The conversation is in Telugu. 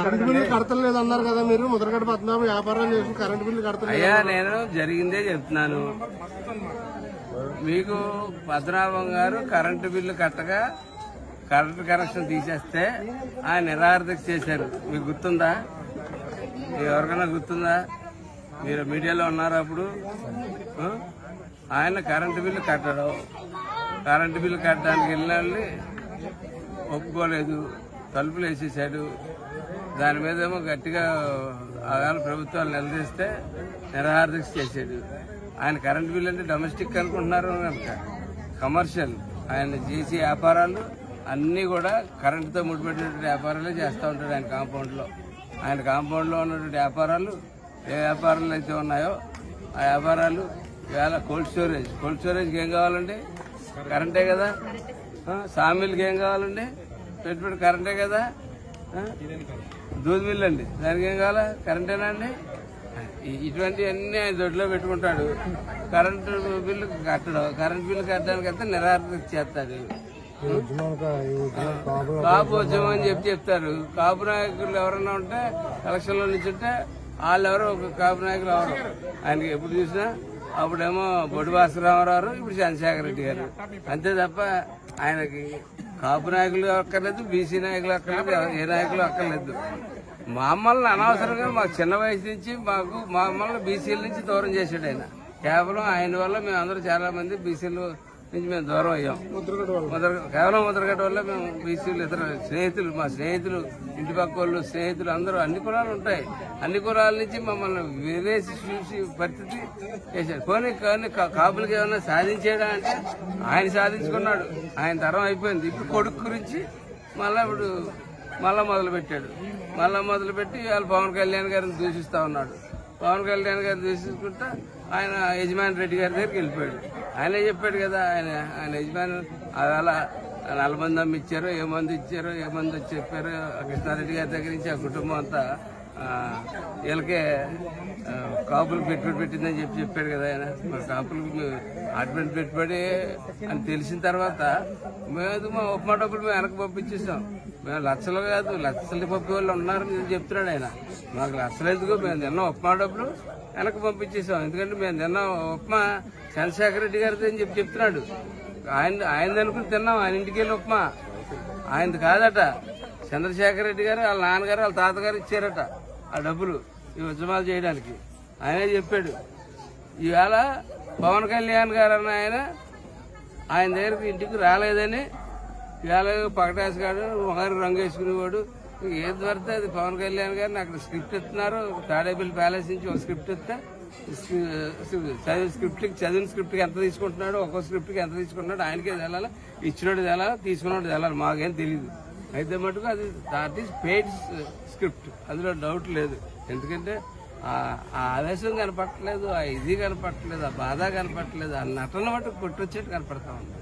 కరెంట్ బిల్లు కడతలేదు అన్నారు కదా మీరు. ముద్రగడ పద్మనాభం వ్యాపారాలు చేసి కరెంట్ బిల్లు కడతలేదు. అయ్యా నేను జరిగిందే చెప్తున్నాను మీకు. పద్మనాభం గారు కరెంటు బిల్లు కట్టగా కరెంటు కనెక్షన్ తీసేస్తే ఆయన నిరాహారదీక్ష చేశారు. మీకు గుర్తుందా? ఎవరికైనా గుర్తుందా? మీరు మీడియాలో ఉన్నారు అప్పుడు. ఆయన కరెంటు బిల్లు కట్టడం, కరెంటు బిల్లు కట్టడానికి వెళ్ళిన వాళ్ళని ఒప్పుకోలేదు, తలుపులు వేసేసాడు. దాని మీద ఏమో గట్టిగా ఆగాల ప్రభుత్వాలు నిలదీస్తే నిరాహారదీక్ష చేశాడు. ఆయన కరెంటు బిల్లు అంటే డొమెస్టిక్ అనుకుంటున్నారు కనుక కమర్షియల్. ఆయన చేసే వ్యాపారాలు అన్నీ కూడా కరెంటుతో ముడిపెట్టినటువంటి వ్యాపారాలే చేస్తూ ఉంటాడు ఆయన కాంపౌండ్లో. ఆయన కాంపౌండ్లో ఉన్నటువంటి వ్యాపారాలు ఏ వ్యాపారాలు అయితే ఉన్నాయో ఆ వ్యాపారాలు ఇవాళ కోల్డ్ స్టోరేజ్కి ఏం కావాలండి? కరెంటే కదా. సామిల్కి ఏం కావాలండి? పెట్టుబడి కరెంటే కదా. దూద్ మిల్ అండి, దానికి ఏం కావాలా? కరెంటేనా అండి? ఇటువంటివన్నీ ఆయన దొడ్లో పెట్టుకుంటాడు. కరెంటు బిల్లు కట్టడం, కరెంటు బిల్లు కట్టడానికి అంతా నిరాహారదీక్ష చేస్తాడు. కాపు ఉద్యమం అని చెప్తారు. కాపు నాయకులు ఎవరన్నా ఉంటే ఎలక్షన్లో నుంచి ఉంటే వాళ్ళెవరో ఒక కాపు నాయకులు ఎవరు ఆయనకి ఎప్పుడు చూసినా అప్పుడేమో బొడ్డు భాస్కరరావు, ఇప్పుడు చంద్రశేఖర్ రెడ్డి గారు. అంతే తప్ప ఆయనకి కాపు నాయకులు అక్కర్లేదు, బీసీ నాయకులు అక్కర్లేదు, ఏ నాయకులు అక్కర్లేదు. మమ్మల్ని అనవసరంగా మాకు చిన్న వయసు నుంచి మమ్మల్ని బీసీల నుంచి దూరం చేశాడు ఆయన. కేవలం ఆయన వల్ల మేము అందరూ చాలా మంది బీసీలు నుంచి మేము దూరం అయ్యాం. కేవలం ముద్రగడ్డ వల్ల మేము బీసీలు, ఇతర స్నేహితులు, మా స్నేహితులు, ఇంటి పక్క వాళ్ళు స్నేహితులు అందరూ అన్ని కులాలు ఉంటాయి. అన్ని కులాల నుంచి మమ్మల్ని వివేసి చూసి పరిస్థితి చేశాడు. కానీ కాపులకి ఏమన్నా సాధించాడా అంటే ఆయన సాధించుకున్నాడు. ఆయన తరం అయిపోయింది. ఇప్పుడు కొడుకు గురించి మళ్ళా మొదలుపెట్టి వాళ్ళు పవన్ కళ్యాణ్ గారిని దూషిస్తా ఉన్నాడు. పవన్ కళ్యాణ్ గారిని దూషించుకుంటా ఆయన యజమాని రెడ్డి గారి దగ్గరికి వెళ్ళిపోయాడు. ఆయనే చెప్పాడు కదా, ఆయన యజమాని అలా 40 మంది అమ్మిచ్చారో, ఏ మంది ఇచ్చారో, ఏ మంది వచ్చి చెప్పారో కృష్ణారెడ్డి గారి దగ్గర నుంచి ఆ కుటుంబం అంతా వీళ్ళకే కాపులకు పెట్టుబడి పెట్టిందని చెప్పాడు కదా ఆయన. మరి కాపులకు అటువంటి పెట్టుబడి అని తెలిసిన తర్వాత మేము మా ఉప్మా డబ్బులు మేము వెనక్కి పంపించేసాం. మేము లక్షలు కాదు, లక్షలు పంపే వాళ్ళు ఉన్నారు చెప్తున్నాడు ఆయన. మాకు లక్షలు ఎందుకు, మేము తిన్న ఉప్మా డబ్బులు వెనక్కి పంపించేసాం. ఎందుకంటే మేము తిన్న ఉప్మా చంద్రశేఖర్ రెడ్డి గారిది అని చెప్తున్నాడు. ఆయనది అనుకుని తిన్నాం. ఆయన ఇంటికి వెళ్ళి ఉప్మా ఆయనది కాదట. చంద్రశేఖర్ రెడ్డి గారు వాళ్ళ నాన్నగారు వాళ్ళ తాతగారు ఇచ్చారట ఆ డబ్బులు ఈ ఉద్యమాలు చేయడానికి. ఆయనే చెప్పాడు. ఈవేళ పవన్ కళ్యాణ్ గారు అన్న ఆయన దగ్గరికి ఇంటికి రాలేదని ఇవాళ పకటేసుగాడు, మొగారు రంగు వేసుకునేవాడు, ఏది పడితే అది పవన్ కళ్యాణ్ గారిని అక్కడ స్క్రిప్ట్ ఇస్తున్నారు. తాడేపల్లి ప్యాలెస్ నుంచి ఒక స్క్రిప్ట్ ఇస్తే చదివిన స్క్రిప్ట్కి ఎంత తీసుకుంటున్నాడు, ఒక్కో స్క్రిప్ట్కి ఎంత తీసుకుంటున్నాడు, ఆయనకే తెలాలి, ఇచ్చినోడు తెలాలి, తీసుకున్నోడు తెలాలి. మాకేం తెలియదు. అయితే మటుకు అది దాట్ ఈస్ పెయిడ్ స్క్రిప్ట్, అందులో డౌట్ లేదు. ఎందుకంటే ఆ ఆవేశం కనపట్టలేదు, ఆ ఇది కనపట్టలేదు, ఆ బాధ కనపట్టలేదు, ఆ నటన మటుకు కొట్టొచ్చేట్టు కనపడతా ఉంది.